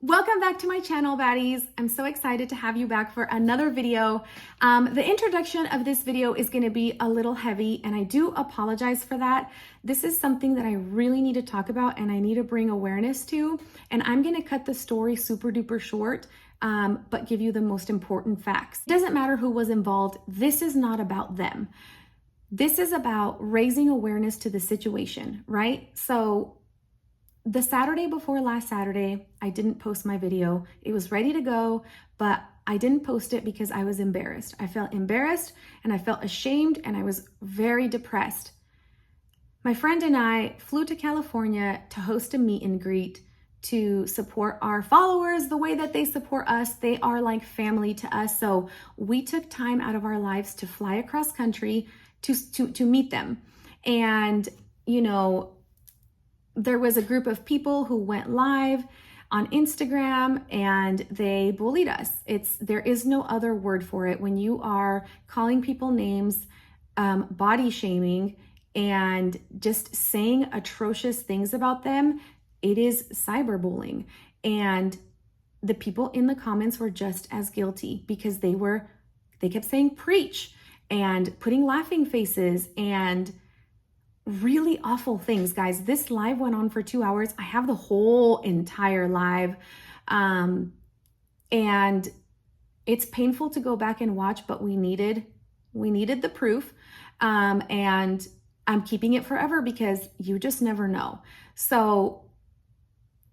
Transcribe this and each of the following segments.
Welcome back to my channel, Baddies. I'm so excited to have you back for another video. The introduction of this video is going to be a little heavy, and I do apologize for that. This is something that I really need to talk about and I need to bring awareness to, and I'm going to cut the story super duper short, but give you the most important facts. It doesn't matter who was involved. This is not about them. This is about raising awareness to the situation, right? So the Saturday before last Saturday, I didn't post my video. It was ready to go, but I didn't post it because I was embarrassed. I felt embarrassed and I felt ashamed and I was very depressed. My friend and I flew to California to host a meet and greet to support our followers the way that they support us. They are like family to us. So we took time out of our lives to fly across country to meet them. And, you know, there was a group of people who went live on Instagram and they bullied us. There is no other word for it. When you are calling people names, body shaming, and just saying atrocious things about them, it is cyberbullying. And the people in the comments were just as guilty because they kept saying preach and putting laughing faces and really awful things, guys. This live went on for 2 hours. I have the whole entire live. And it's painful to go back and watch, but we needed the proof. And I'm keeping it forever because you just never know. So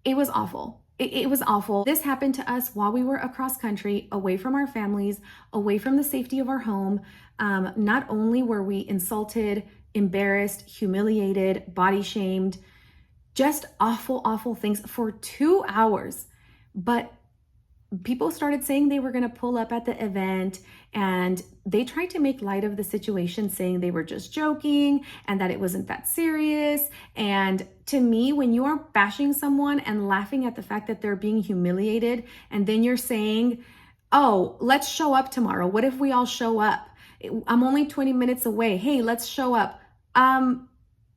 it was awful. It was awful. This happened to us while we were across country, away from our families, away from the safety of our home. Not only were we insulted, embarrassed, humiliated, body shamed, just awful, awful things for 2 hours. But people started saying they were going to pull up at the event, and they tried to make light of the situation, saying they were just joking and that it wasn't that serious. And to me, when you are bashing someone and laughing at the fact that they're being humiliated, and then you're saying, oh, let's show up tomorrow. What if we all show up? I'm only 20 minutes away. Hey, let's show up.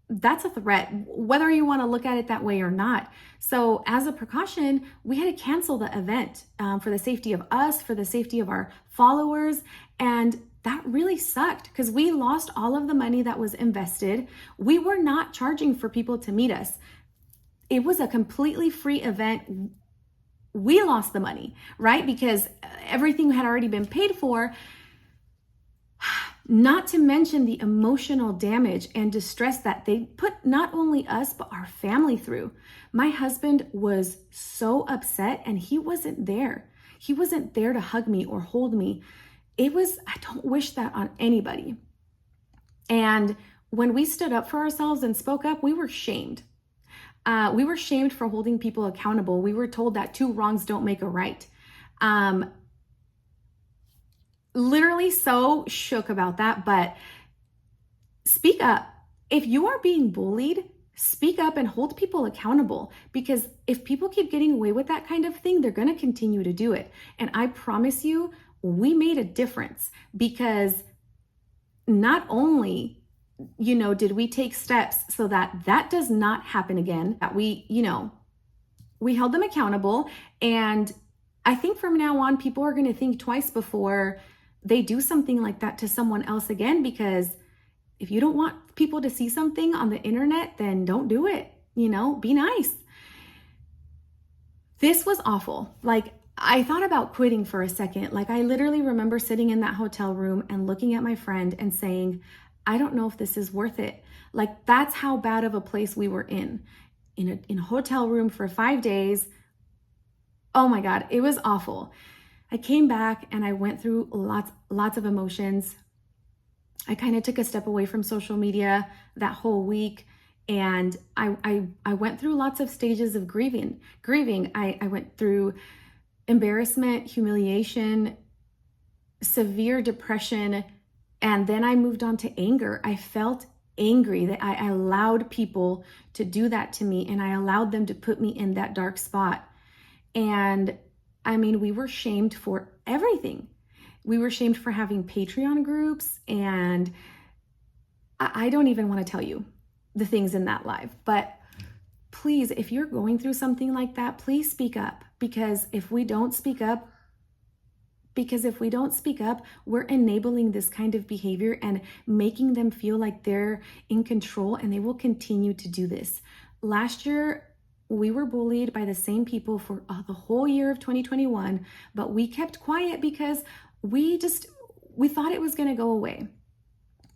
That's a threat, whether you want to look at it that way or not. So as a precaution, we had to cancel the event for the safety of us, for the safety of our followers. And that really sucked because we lost all of the money that was invested. We were not charging for people to meet us. It was a completely free event. We lost the money, right? Because everything had already been paid for. Not to mention the emotional damage and distress that they put not only us, but our family through. My husband was so upset and he wasn't there. He wasn't there to hug me or hold me. I don't wish that on anybody. And when we stood up for ourselves and spoke up, we were shamed. We were shamed for holding people accountable. We were told that 2 wrongs don't make a right. Literally so shook about that, but speak up. If you are being bullied, speak up and hold people accountable, because if people keep getting away with that kind of thing, they're going to continue to do it. And I promise you, we made a difference, because not only, did we take steps so that that does not happen again, that we held them accountable. And I think from now on, people are going to think twice before they do something like that to someone else again, because if you don't want people to see something on the internet, then don't do it. Be nice. This was awful. Like, I thought about quitting for a second. Like, I literally remember sitting in that hotel room and looking at my friend and saying, I don't know if this is worth it. Like, that's how bad of a place we were in a hotel room for 5 days. Oh my God, it was awful. I came back and I went through lots of emotions. I kind of took a step away from social media that whole week, and I went through lots of stages of grieving. I went through embarrassment, humiliation, severe depression, and then I moved on to anger. I felt angry that I allowed people to do that to me, and I allowed them to put me in that dark spot. And I mean, we were shamed for everything. We were shamed for having Patreon groups, and I don't even want to tell you the things in that live. But please, if you're going through something like that, please speak up, because if we don't speak up, we're enabling this kind of behavior and making them feel like they're in control, and they will continue to do this. Last year, we were bullied by the same people for the whole year of 2021, but we kept quiet because we thought it was going to go away.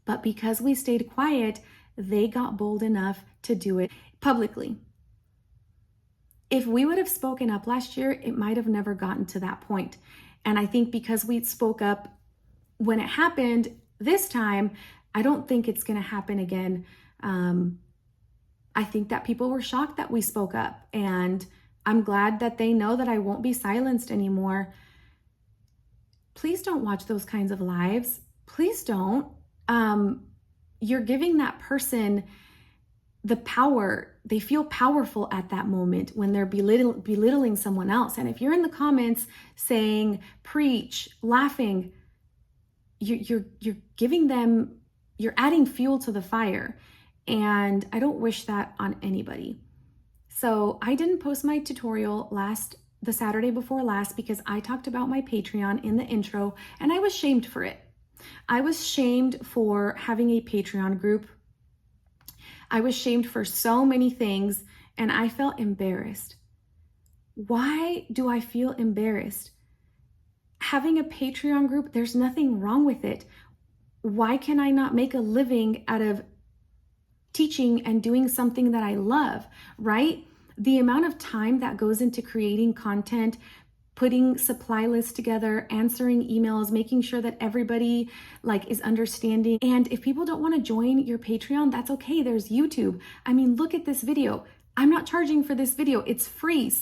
But because we stayed quiet, they got bold enough to do it publicly. If we would have spoken up last year, it might have never gotten to that point. And I think because we spoke up when it happened this time, I don't think it's going to happen again. I think that people were shocked that we spoke up, and I'm glad that they know that I won't be silenced anymore. Please don't watch those kinds of lives. Please don't. You're giving that person the power. They feel powerful at that moment when they're belittling someone else. And if you're in the comments saying, preach, laughing, you're giving them, you're adding fuel to the fire. And I don't wish that on anybody. So I didn't post my tutorial the Saturday before last because I talked about my Patreon in the intro, and I was shamed for it. I was shamed for having a Patreon group. I was shamed for so many things, and I felt embarrassed. Why do I feel embarrassed? Having a Patreon group, there's nothing wrong with it. Why can I not make a living out of teaching and doing something that I love, right? The amount of time that goes into creating content, putting supply lists together, answering emails, making sure that everybody is understanding. And if people don't want to join your Patreon, that's okay. There's YouTube. I mean, look at this video. I'm not charging for this video. It's free.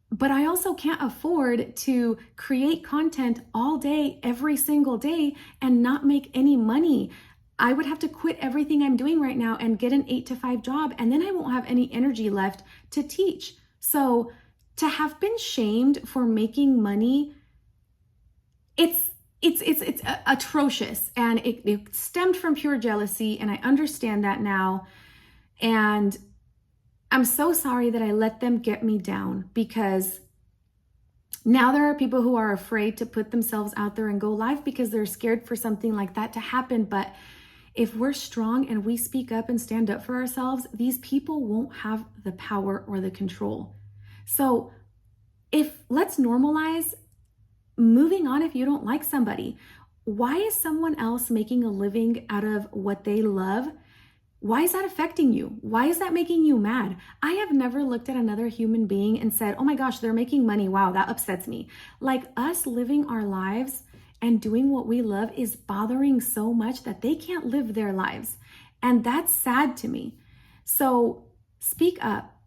But I also can't afford to create content all day, every single day, and not make any money. I would have to quit everything I'm doing right now and get an 8-to-5 job, and then I won't have any energy left to teach. So to have been shamed for making money, it's atrocious, and it stemmed from pure jealousy, and I understand that now. And I'm so sorry that I let them get me down, because now there are people who are afraid to put themselves out there and go live because they're scared for something like that to happen. But if we're strong and we speak up and stand up for ourselves, these people won't have the power or the control. So let's normalize moving on if you don't like somebody. Why is someone else making a living out of what they love? Why is that affecting you? Why is that making you mad? I have never looked at another human being and said, oh my gosh, they're making money. Wow, that upsets me. Us living our lives and doing what we love is bothering so much that they can't live their lives. And that's sad to me. So speak up.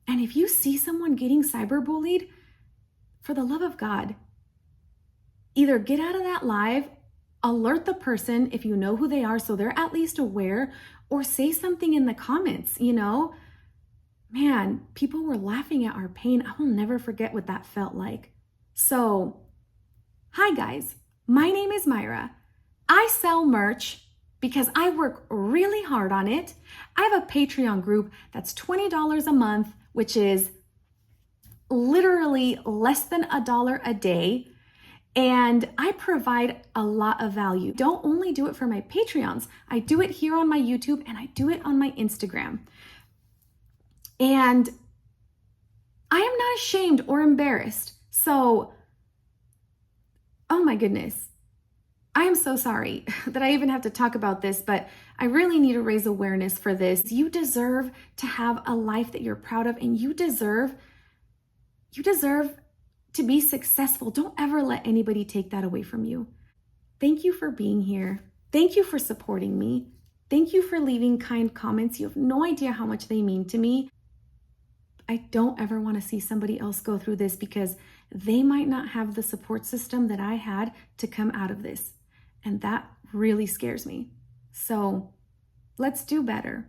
And if you see someone getting cyberbullied, for the love of God, either get out of that live, alert the person if you know who they are so they're at least aware, or say something in the comments. Man, people were laughing at our pain. I will never forget what that felt like. So, hi guys. My name is Myra. I sell merch because I work really hard on it. I have a Patreon group that's $20 a month, which is literally less than $1 a day. And I provide a lot of value. Don't only do it for my Patreons. I do it here on my YouTube, and I do it on my Instagram. And I am not ashamed or embarrassed. So, oh my goodness. I am so sorry that I even have to talk about this, but I really need to raise awareness for this. You deserve to have a life that you're proud of, and you deserve to be successful. Don't ever let anybody take that away from you. Thank you for being here. Thank you for supporting me. Thank you for leaving kind comments. You have no idea how much they mean to me. I don't ever want to see somebody else go through this, because they might not have the support system that I had to come out of this. And that really scares me. So let's do better.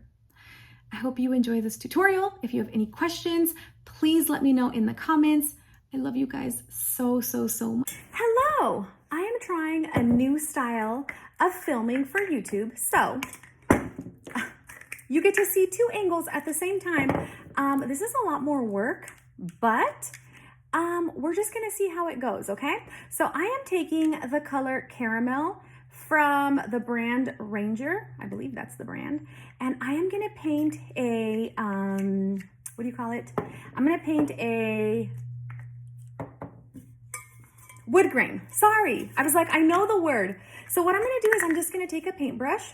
I hope you enjoy this tutorial. If you have any questions, please let me know in the comments. I love you guys so, so, so much. Hello, I am trying a new style of filming for YouTube. So you get to see two angles at the same time. This is a lot more work, but we're just gonna see how it goes, okay? So I am taking the color Caramel from the brand Ranger, I believe that's the brand, and I am gonna paint a, what do you call it? I'm gonna paint a wood grain. Sorry, I was like, I know the word. So what I'm gonna do is I'm just gonna take a paintbrush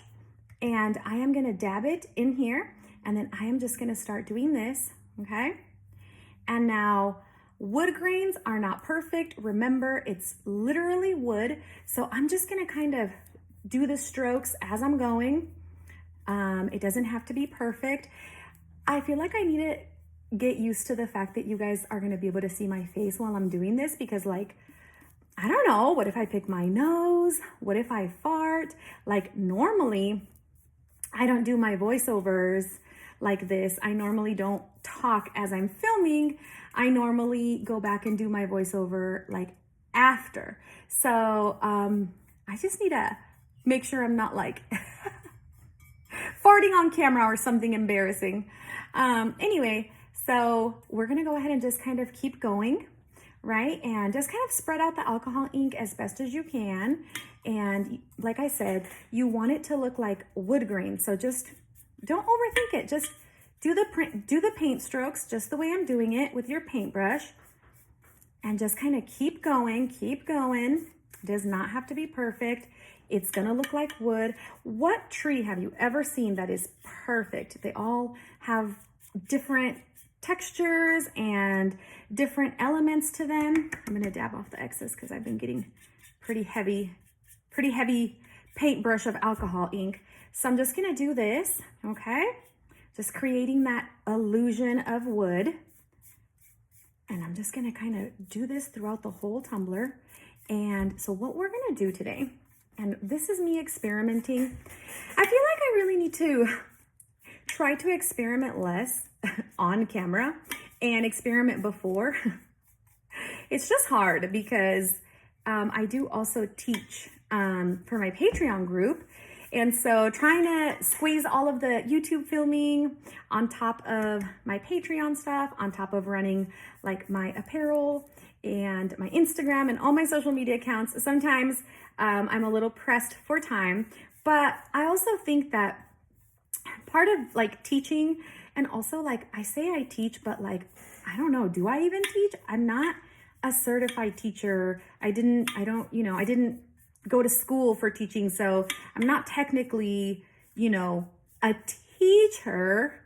and I am gonna dab it in here, and then I am just gonna start doing this, okay? And now, wood grains are not perfect. Remember, it's literally wood. So I'm just gonna kind of do the strokes as I'm going. It doesn't have to be perfect. I feel like I need to get used to the fact that you guys are gonna be able to see my face while I'm doing this, because like, I don't know, what if I pick my nose? What if I fart? Like normally, I don't do my voiceovers like this. I normally don't talk as I'm filming. I normally go back and do my voiceover like after. So I just need to make sure I'm not like farting on camera or something embarrassing. Anyway, so we're gonna go ahead and just kind of keep going, right? And just kind of spread out the alcohol ink as best as you can. And like I said, you want it to look like wood grain. So just don't overthink it. Just do the paint strokes just the way I'm doing it with your paintbrush, and just kind of keep going, keep going. It does not have to be perfect. It's gonna look like wood. What tree have you ever seen that is perfect? They all have different textures and different elements to them. I'm gonna dab off the excess because I've been getting pretty heavy paintbrush of alcohol ink. So I'm just gonna do this, okay? Just creating that illusion of wood. And I'm just gonna kind of do this throughout the whole tumbler. And so what we're gonna do today, and this is me experimenting. I feel like I really need to try to experiment less on camera and experiment before. It's just hard because I do also teach for my Patreon group. And so trying to squeeze all of the YouTube filming on top of my Patreon stuff, on top of running like my apparel and my Instagram and all my social media accounts, sometimes I'm a little pressed for time. But I also think that part of like teaching, and also like I say I teach, but like, I don't know, do I even teach? I'm not a certified teacher. I didn't go to school for teaching, so I'm not technically, a teacher,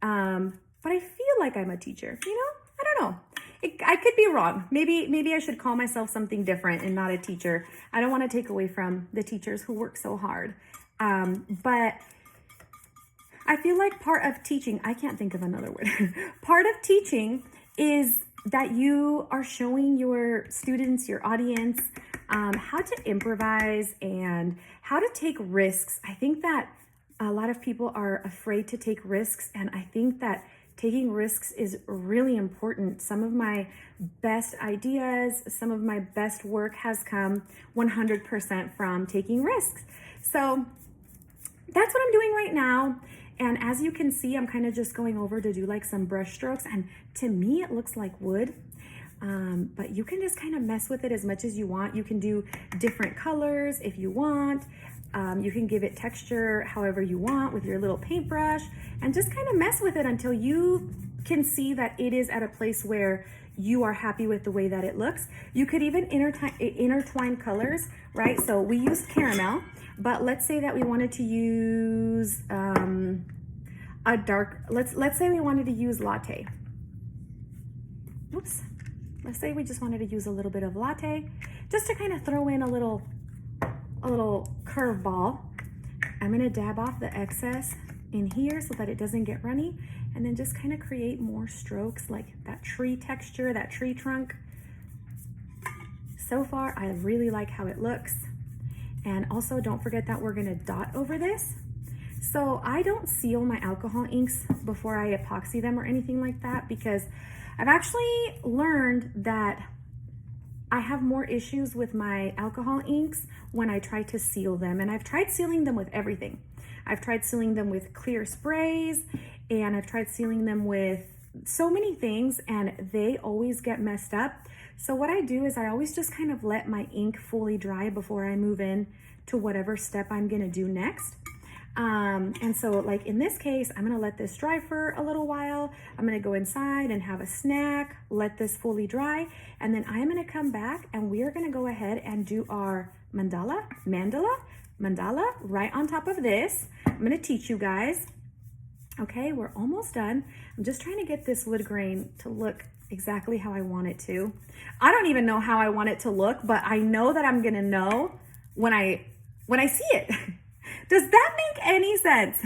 but I feel like I'm a teacher, I don't know. I could be wrong. Maybe I should call myself something different and not a teacher. I don't want to take away from the teachers who work so hard. But I feel like part of teaching, I can't think of another word. Part of teaching is that you are showing your students, your audience, how to improvise and how to take risks. I think that a lot of people are afraid to take risks, and I think that taking risks is really important. Some of my best ideas, some of my best work has come 100% from taking risks. So that's what I'm doing right now. And as you can see, I'm kind of just going over to do like some brush strokes, and to me it looks like wood. But you can just kind of mess with it as much as you want. You can do different colors if you want. You can give it texture however you want with your little paintbrush, and just kind of mess with it until you can see that it is at a place where you are happy with the way that it looks. You could even intertwine colors, right? So we used caramel, but let's say that we wanted to use a dark, let's say we wanted to use latte. Oops. Let's say we just wanted to use a little bit of latte, just to kind of throw in a little curveball. I'm gonna dab off the excess in here so that it doesn't get runny, and then just kind of create more strokes like that tree texture, that tree trunk. So far, I really like how it looks. And also don't forget that we're gonna dot over this. So I don't seal my alcohol inks before I epoxy them or anything like that, because I've actually learned that I have more issues with my alcohol inks when I try to seal them. And I've tried sealing them with everything. I've tried sealing them with clear sprays, and I've tried sealing them with so many things and they always get messed up. So what I do is I always just kind of let my ink fully dry before I move in to whatever step I'm gonna do next. And so like in this case, I'm gonna let this dry for a little while. I'm gonna go inside and have a snack, let this fully dry, and then I'm gonna come back and we are gonna go ahead and do our mandala right on top of this. I'm gonna teach you guys. Okay, we're almost done. I'm just trying to get this wood grain to look exactly how I want it to. I don't even know how I want it to look, but I know that I'm gonna know when I see it. Does that make any sense?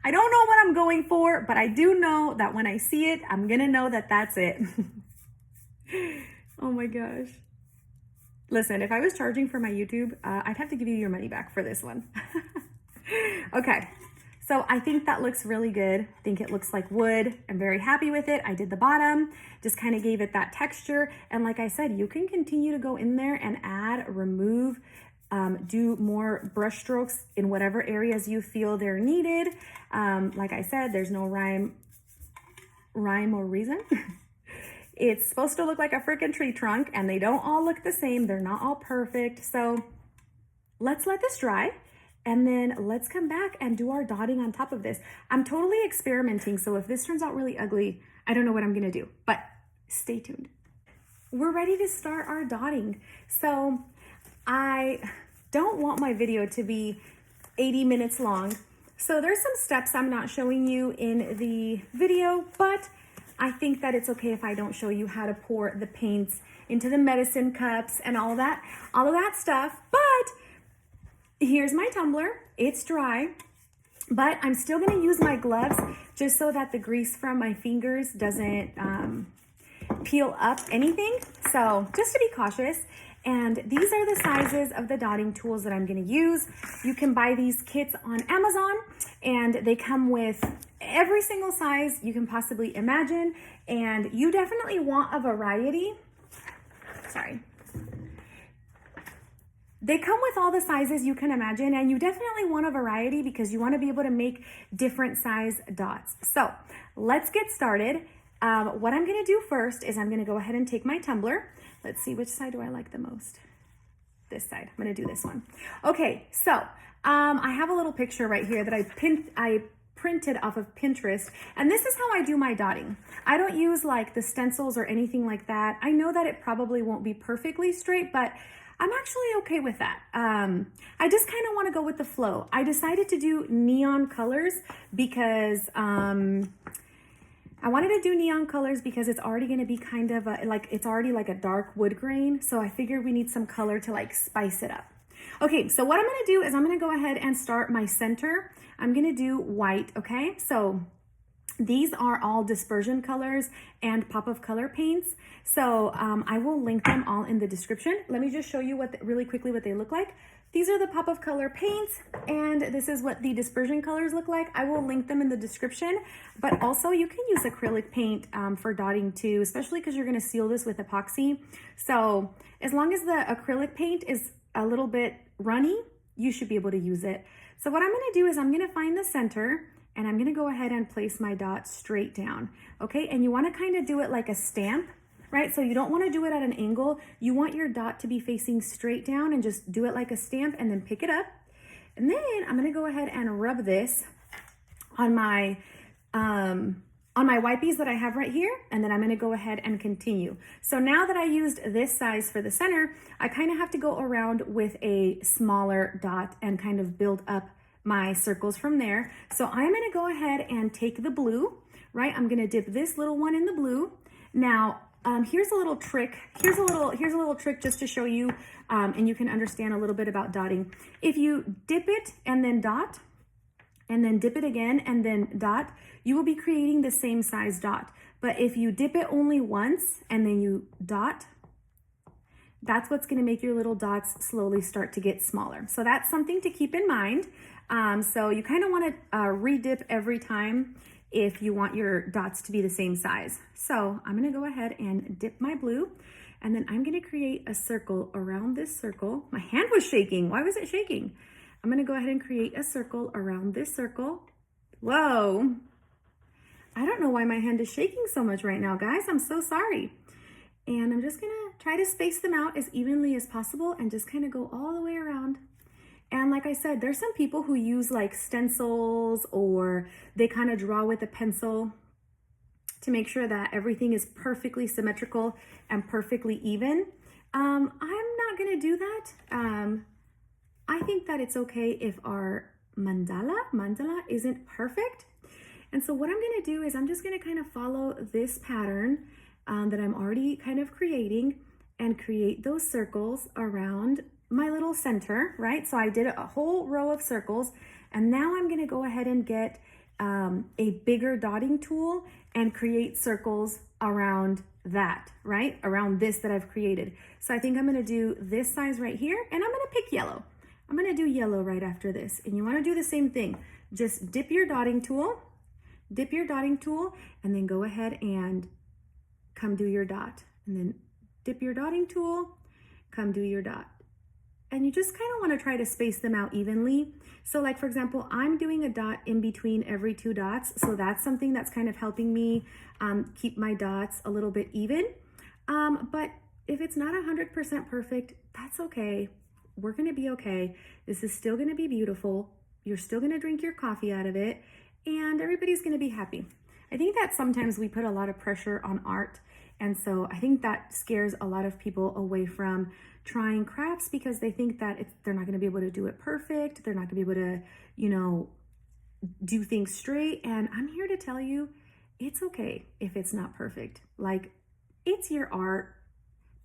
I don't know what I'm going for, but I do know that when I see it, I'm gonna know that that's it. Oh my gosh. Listen, if I was charging for my YouTube, I'd have to give you your money back for this one. Okay. So I think that looks really good. I think it looks like wood. I'm very happy with it. I did the bottom, just kind of gave it that texture. And like I said, you can continue to go in there and add, remove, do more brush strokes in whatever areas you feel they're needed. Like I said, there's no rhyme or reason. It's supposed to look like a freaking tree trunk and they don't all look the same. They're not all perfect. So let's let this dry. And then let's come back and do our dotting on top of this. I'm totally experimenting, so if this turns out really ugly, I don't know what I'm gonna do, but stay tuned. We're ready to start our dotting. So I don't want my video to be 80 minutes long. So there's some steps I'm not showing you in the video, but I think that it's okay if I don't show you how to pour the paints into the medicine cups and all of that stuff, but here's my tumbler. It's dry, but I'm still gonna use my gloves just so that the grease from my fingers doesn't peel up anything. So just to be cautious. And these are the sizes of the dotting tools that I'm gonna use. You can buy these kits on Amazon and they come with every single size you can possibly imagine. And you definitely want a variety. Sorry. They come with all the sizes you can imagine, and you definitely want a variety because you want to be able to make different size dots. So let's get started. What I'm going to do first is I'm going to go ahead and take my tumbler. Let's see, which side do I like the most? This side. I'm going to do this one. Okay, so I have a little picture right here that I printed off of Pinterest, and this is how I do my dotting. I don't use like the stencils or anything like that. I know that it probably won't be perfectly straight, but I'm actually okay with that. I just kind of want to go with the flow. I decided to do neon colors because I wanted to do neon colors because it's already going to be kind of it's already like a dark wood grain. So I figured we need some color to like spice it up. Okay, so what I'm going to do is I'm going to go ahead and start my center. I'm going to do white, okay? So these are all dispersion colors and pop of color paints. So I will link them all in the description. Let me just show you really quickly what they look like. These are the pop of color paints, and this is what the dispersion colors look like. I will link them in the description, but also you can use acrylic paint for dotting too, especially because you're gonna seal this with epoxy. So as long as the acrylic paint is a little bit runny, you should be able to use it. So what I'm gonna do is I'm gonna find the center, and I'm gonna go ahead and place my dot straight down, okay? And you wanna kind of do it like a stamp, right? So you don't wanna do it at an angle. You want your dot to be facing straight down and just do it like a stamp and then pick it up. And then I'm gonna go ahead and rub this on my wipes that I have right here, and then I'm gonna go ahead and continue. So now that I used this size for the center, I kind of have to go around with a smaller dot and kind of build up my circles from there. So I'm gonna go ahead and take the blue, right? I'm gonna dip this little one in the blue. Now, here's a little trick. Here's a little trick just to show you, and you can understand a little bit about dotting. If you dip it and then dot, and then dip it again and then dot, you will be creating the same size dot. But if you dip it only once and then you dot, that's what's gonna make your little dots slowly start to get smaller. So that's something to keep in mind. So you kind of want to re-dip every time if you want your dots to be the same size. So I'm gonna go ahead and dip my blue, and then I'm gonna create a circle around this circle. My hand was shaking. Why was it shaking? I'm gonna go ahead and create a circle around this circle. Whoa. I don't know why my hand is shaking so much right now, guys. I'm so sorry. And I'm just gonna try to space them out as evenly as possible and just kind of go all the way around. And like I said, there's some people who use like stencils, or they kind of draw with a pencil to make sure that everything is perfectly symmetrical and perfectly even. I'm not gonna do that. I think that it's okay if our mandala isn't perfect. And so what I'm gonna do is I'm just gonna kind of follow this pattern that I'm already kind of creating and create those circles around my little center, right? So I did a whole row of circles, and now I'm gonna go ahead and get a bigger dotting tool and create circles around that, right? Around this that I've created. So I think I'm gonna do this size right here, and I'm gonna pick yellow. I'm gonna do yellow right after this. And you wanna do the same thing. Just dip your dotting tool, and then go ahead and come do your dot. And then dip your dotting tool, come do your dot. And you just kind of want to try to space them out evenly. So like, for example, I'm doing a dot in between every 2 dots. So that's something that's kind of helping me keep my dots a little bit even. But if it's not 100% perfect, that's okay. We're going to be okay. This is still going to be beautiful. You're still going to drink your coffee out of it, and everybody's going to be happy. I think that sometimes we put a lot of pressure on art. And so I think that scares a lot of people away from trying crafts, because they think that they're not going to be able to do it perfect. They're not going to be able to, you know, do things straight. And I'm here to tell you, it's okay if it's not perfect. Like, it's your art.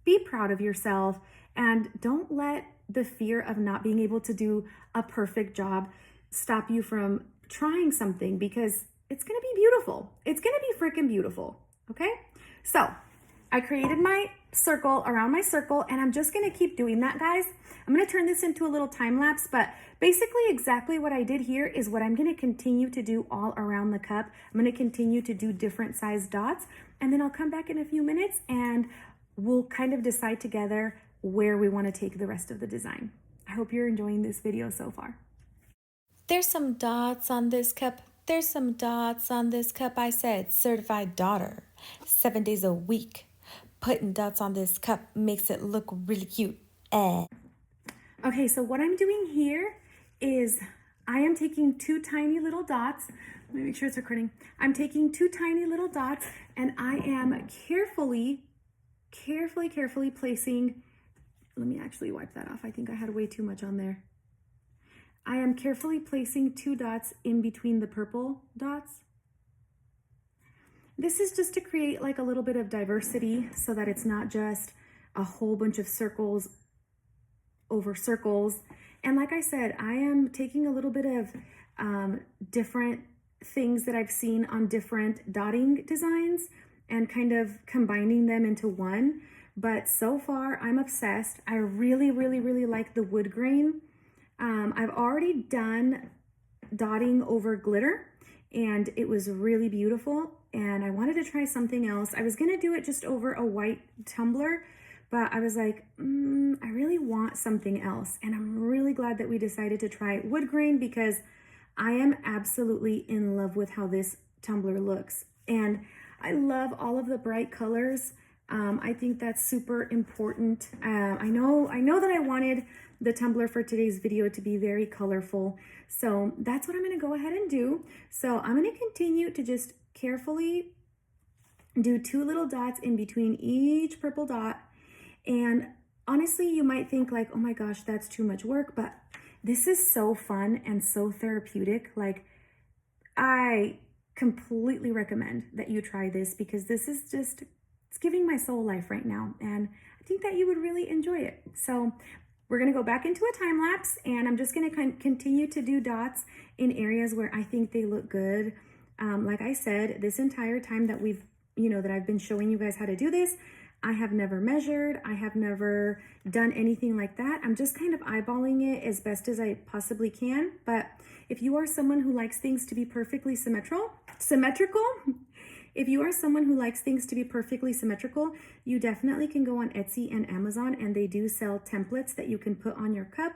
Be proud of yourself, and don't let the fear of not being able to do a perfect job stop you from trying something, because it's going to be beautiful. It's going to be freaking beautiful. Okay. So I created my circle around my circle, and I'm just going to keep doing that, guys. I'm going to turn this into a little time lapse, but basically exactly what I did here is what I'm going to continue to do all around the cup. I'm going to continue to do different size dots, and then I'll come back in a few minutes and we'll kind of decide together where we want to take the rest of the design. I hope you're enjoying this video so far. There's some dots on this cup. There's some dots on this cup. I said certified daughter, 7 days a week. Putting dots on this cup makes it look really cute. Okay, so what I'm doing here is I am taking 2 tiny little dots. Let me make sure it's recording. I'm taking 2 tiny little dots, and I am carefully placing, let me actually wipe that off. I think I had way too much on there. I am carefully placing 2 dots in between the purple dots. This is just to create like a little bit of diversity, so that it's not just a whole bunch of circles over circles. And like I said, I am taking a little bit of different things that I've seen on different dotting designs and kind of combining them into one. But so far, I'm obsessed. I really like the wood grain. I've already done dotting over glitter, and it was really beautiful. And I wanted to try something else. I was gonna do it just over a white tumbler, but I was like, I really want something else. And I'm really glad that we decided to try wood grain, because I am absolutely in love with how this tumbler looks. And I love all of the bright colors. I think that's super important. I know that I wanted the tumbler for today's video to be very colorful. So that's what I'm gonna go ahead and do. So I'm gonna continue to just carefully do 2 little dots in between each purple dot. And honestly, you might think like, oh my gosh, that's too much work, but this is so fun and so therapeutic. Like, I completely recommend that you try this, because this is just, it's giving my soul life right now. And I think that you would really enjoy it. So we're gonna go back into a time lapse, and I'm just gonna continue to do dots in areas where I think they look good. Like I said, this entire time that that I've been showing you guys how to do this, I have never measured. I have never done anything like that. I'm just kind of eyeballing it as best as I possibly can. But if you are someone who likes things to be perfectly symmetrical, if you are someone who likes things to be perfectly symmetrical, you definitely can go on Etsy and Amazon, and they do sell templates that you can put on your cup,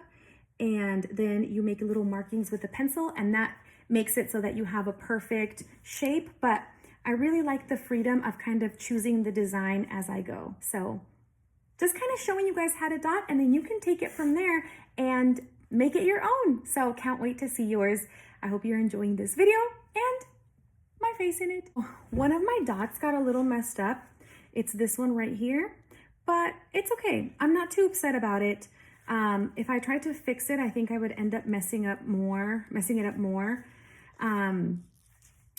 and then you make little markings with a pencil, and that makes it so that you have a perfect shape. But I really like the freedom of kind of choosing the design as I go. So just kind of showing you guys how to dot, and then you can take it from there and make it your own. So can't wait to see yours. I hope you're enjoying this video and my face in it. One of my dots got a little messed up. It's this one right here, but it's okay. I'm not too upset about it. If I tried to fix it, I think I would end up messing it up more.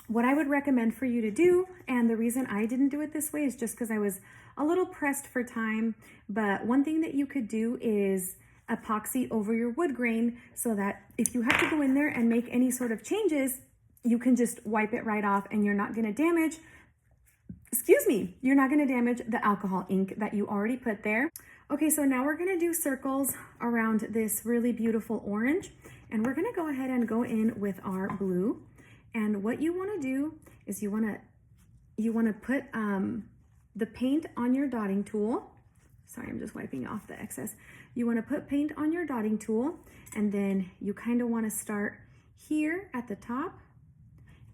What I would recommend for you to do, and the reason I didn't do it this way is just because I was a little pressed for time, but one thing that you could do is epoxy over your wood grain so that if you have to go in there and make any sort of changes, you can just wipe it right off and you're not going to damage, you're not going to damage the alcohol ink that you already put there. Okay, so now we're going to do circles around this really beautiful orange, and we're going to go ahead and go in with our blue. And what you want to do is you want to put the paint on your dotting tool. Sorry, I'm just wiping off the excess. You want to put paint on your dotting tool, and then you kind of want to start here at the top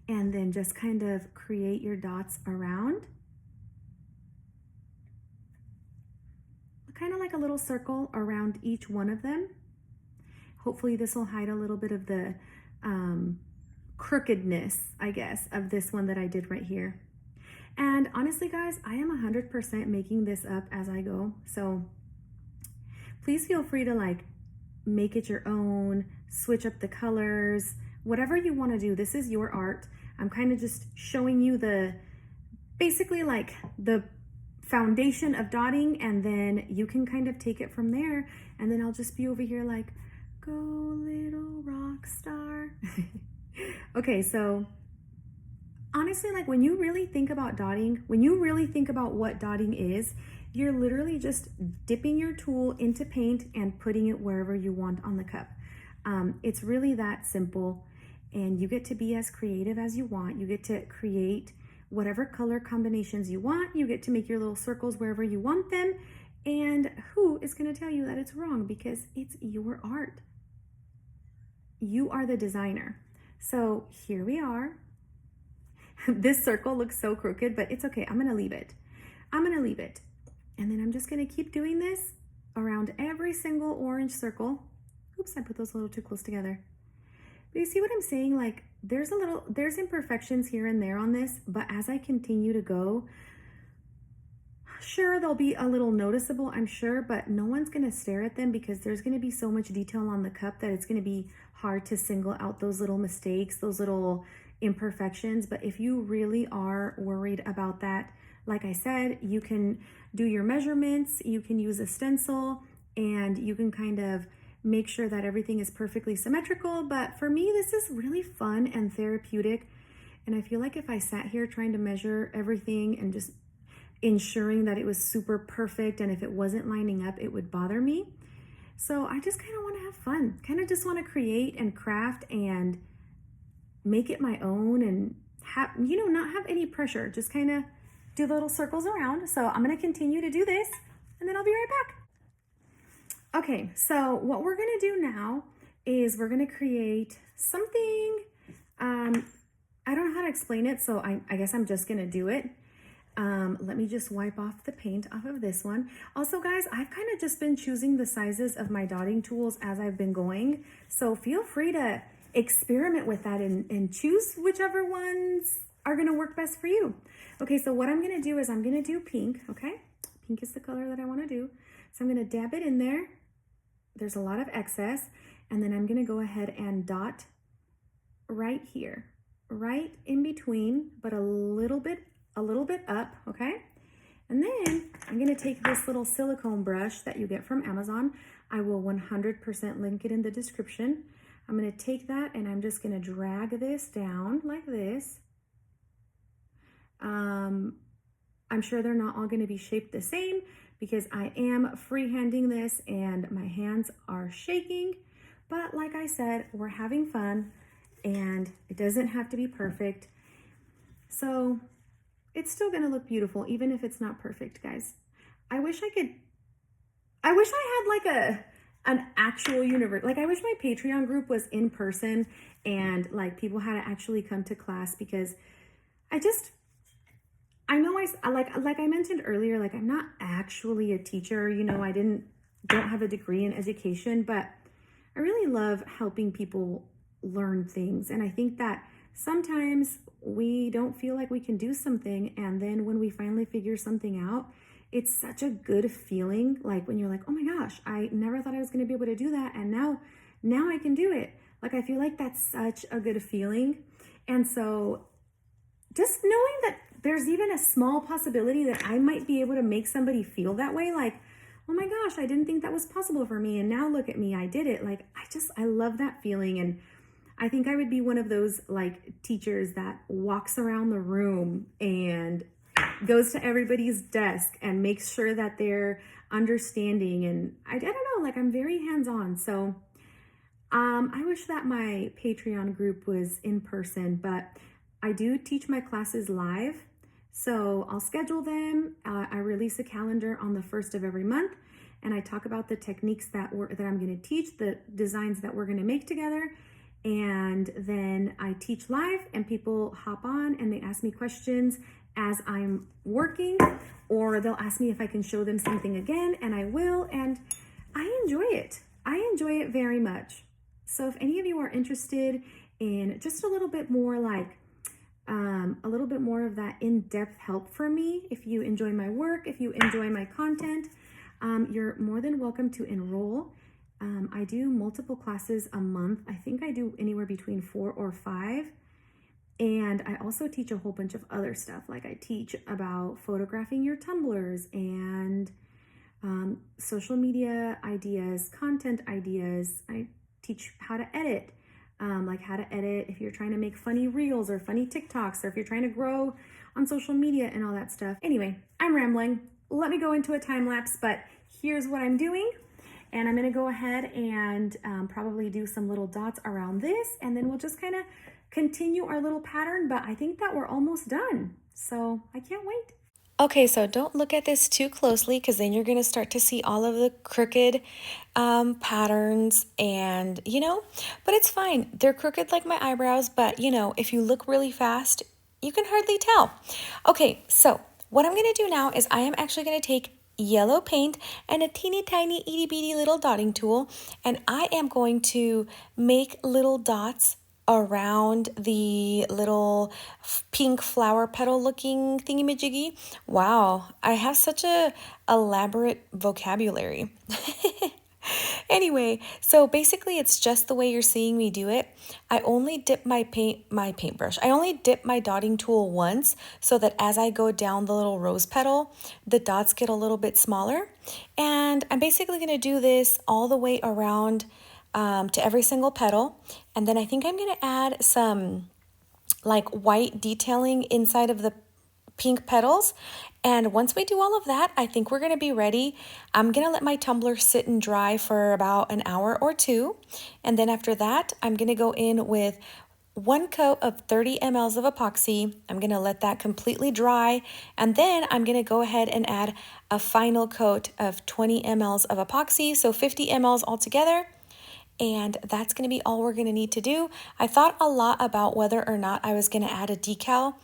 and then just kind of create your dots around. Kind of like a little circle around each one of them. Hopefully this will hide a little bit of the crookedness, I guess, of this one that I did right here. And honestly, guys, I am 100% making this up as I go. So please feel free to like make it your own, switch up the colors, whatever you want to do. This is your art. I'm kind of just showing you basically like the foundation of dotting, and then you can kind of take it from there. And then I'll just be over here like, go little rock star. Okay, so honestly, like when you really think about dotting, when you really think about what dotting is, you're literally just dipping your tool into paint and putting it wherever you want on the cup. It's really that simple, and you get to be as creative as you want. You get to create whatever color combinations you want. You get to make your little circles wherever you want them. And who is going to tell you that it's wrong? Because it's your art. You are the designer. So here we are. This circle looks so crooked, but it's okay. I'm going to leave it. And then I'm just going to keep doing this around every single orange circle. Oops, I put those a little too close together. But you see what I'm saying? Like there's imperfections here and there on this, but as I continue to go, sure, they'll be a little noticeable, I'm sure, but no one's going to stare at them because there's going to be so much detail on the cup that it's going to be hard to single out those little mistakes, those little imperfections. But if you really are worried about that, like I said, you can do your measurements, you can use a stencil, and you can kind of make sure that everything is perfectly symmetrical. But for me, this is really fun and therapeutic. And I feel like if I sat here trying to measure everything and just ensuring that it was super perfect, and if it wasn't lining up, it would bother me. So I just kind of want to have fun, kind of just want to create and craft and make it my own, and have, not have any pressure, just kind of do little circles around. So I'm going to continue to do this, and then I'll be right back. Okay, so what we're going to do now is we're going to create something, I don't know how to explain it, so I guess I'm just going to do it. Let me just wipe off the paint off of this one. Also, guys, I've kind of just been choosing the sizes of my dotting tools as I've been going. So feel free to experiment with that and choose whichever ones are going to work best for you. Okay, so what I'm going to do is I'm going to do pink, okay? Pink is the color that I want to do. So I'm going to dab it in there. There's a lot of excess. And then I'm going to go ahead and dot right here, right in between, but a little bit up, okay? And then I'm gonna take this little silicone brush that you get from Amazon. I will 100% link it in the description. I'm gonna take that and I'm just gonna drag this down like this. I'm sure they're not all gonna be shaped the same because I am freehanding this and my hands are shaking. But like I said, we're having fun and it doesn't have to be perfect. So it's still gonna look beautiful, even if it's not perfect, guys. I wish I had like an actual universe. Like I wish my Patreon group was in person and like people had to actually come to class, because I know like I mentioned earlier, like I'm not actually a teacher, you know, don't have a degree in education, but I really love helping people learn things. And I think that sometimes we don't feel like we can do something, and then when we finally figure something out, it's such a good feeling, like when you're like, "Oh my gosh, I never thought I was going to be able to do that, and now I can do it." Like I feel like that's such a good feeling. And so just knowing that there's even a small possibility that I might be able to make somebody feel that way, like, oh my gosh, I didn't think that was possible for me, and now look at me, I did it. Like, I love that feeling. And I think I would be one of those like teachers that walks around the room and goes to everybody's desk and makes sure that they're understanding. And I don't know, like I'm very hands-on. So I wish that my Patreon group was in person, but I do teach my classes live. So I'll schedule them. I release a calendar on the first of every month, and I talk about the techniques that I'm going to teach, the designs that we're going to make together. And then I teach live, and people hop on and they ask me questions as I'm working, or they'll ask me if I can show them something again, and I will. And I enjoy it. I enjoy it very much. So if any of you are interested in just a little bit more like a little bit more of that in-depth help from me, if you enjoy my work, if you enjoy my content, you're more than welcome to enroll. I do multiple classes a month. I think I do anywhere between 4 or 5. And I also teach a whole bunch of other stuff. Like I teach about photographing your tumblers and social media ideas, content ideas. I teach how to edit, like how to edit if you're trying to make funny reels or funny TikToks, or if you're trying to grow on social media and all that stuff. Anyway, I'm rambling. Let me go into a time lapse, but here's what I'm doing. And I'm gonna go ahead and probably do some little dots around this, and then we'll just kind of continue our little pattern, but I think that we're almost done. So I can't wait. Okay, so don't look at this too closely because then you're going to start to see all of the crooked patterns and, but it's fine. They're crooked like my eyebrows, but, if you look really fast, you can hardly tell. Okay, so what I'm going to do now is I am actually going to take yellow paint and a teeny tiny itty bitty little dotting tool, and I am going to make little dots around the little pink flower petal looking thingy-majiggy. Wow, I have such a elaborate vocabulary. Anyway, so basically it's just the way you're seeing me do it. I only dip my paintbrush. I only dip my dotting tool once so that as I go down the little rose petal, the dots get a little bit smaller. And I'm basically going to do this all the way around to every single petal. And then I think I'm going to add some like white detailing inside of the pink petals. And once we do all of that, I think we're going to be ready. I'm going to let my tumbler sit and dry for about an hour or 2. And then after that, I'm going to go in with 1 coat of 30 mLs of epoxy. I'm going to let that completely dry. And then I'm going to go ahead and add a final coat of 20 mLs of epoxy. So 50 mLs altogether. And that's going to be all we're going to need to do. I thought a lot about whether or not I was going to add a decal,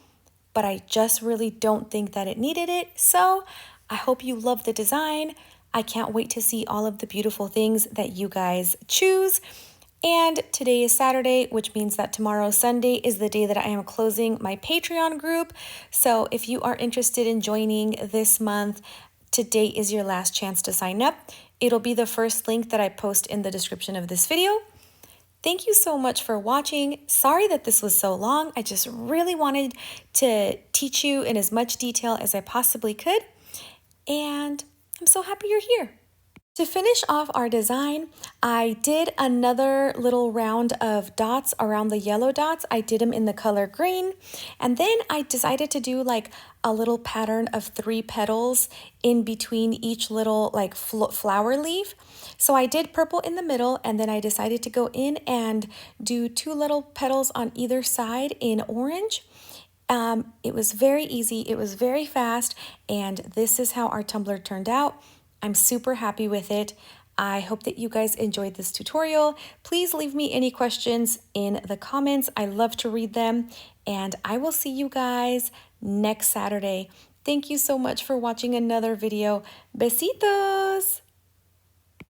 but I just really don't think that it needed it. So I hope you love the design. I can't wait to see all of the beautiful things that you guys choose. And today is Saturday, which means that tomorrow, Sunday, is the day that I am closing my Patreon group. So if you are interested in joining this month, today is your last chance to sign up. It'll be the first link that I post in the description of this video. Thank you so much for watching. Sorry that this was so long. I just really wanted to teach you in as much detail as I possibly could. And I'm so happy you're here. To finish off our design, I did another little round of dots around the yellow dots. I did them in the color green. And then I decided to do like a little pattern of 3 petals in between each little like flower leaf. So I did purple in the middle, and then I decided to go in and do 2 little petals on either side in orange. It was very easy. It was very fast. And this is how our tumbler turned out. I'm super happy with it. I hope that you guys enjoyed this tutorial. Please leave me any questions in the comments. I love to read them, and I will see you guys next Saturday. Thank you so much for watching another video. Besitos!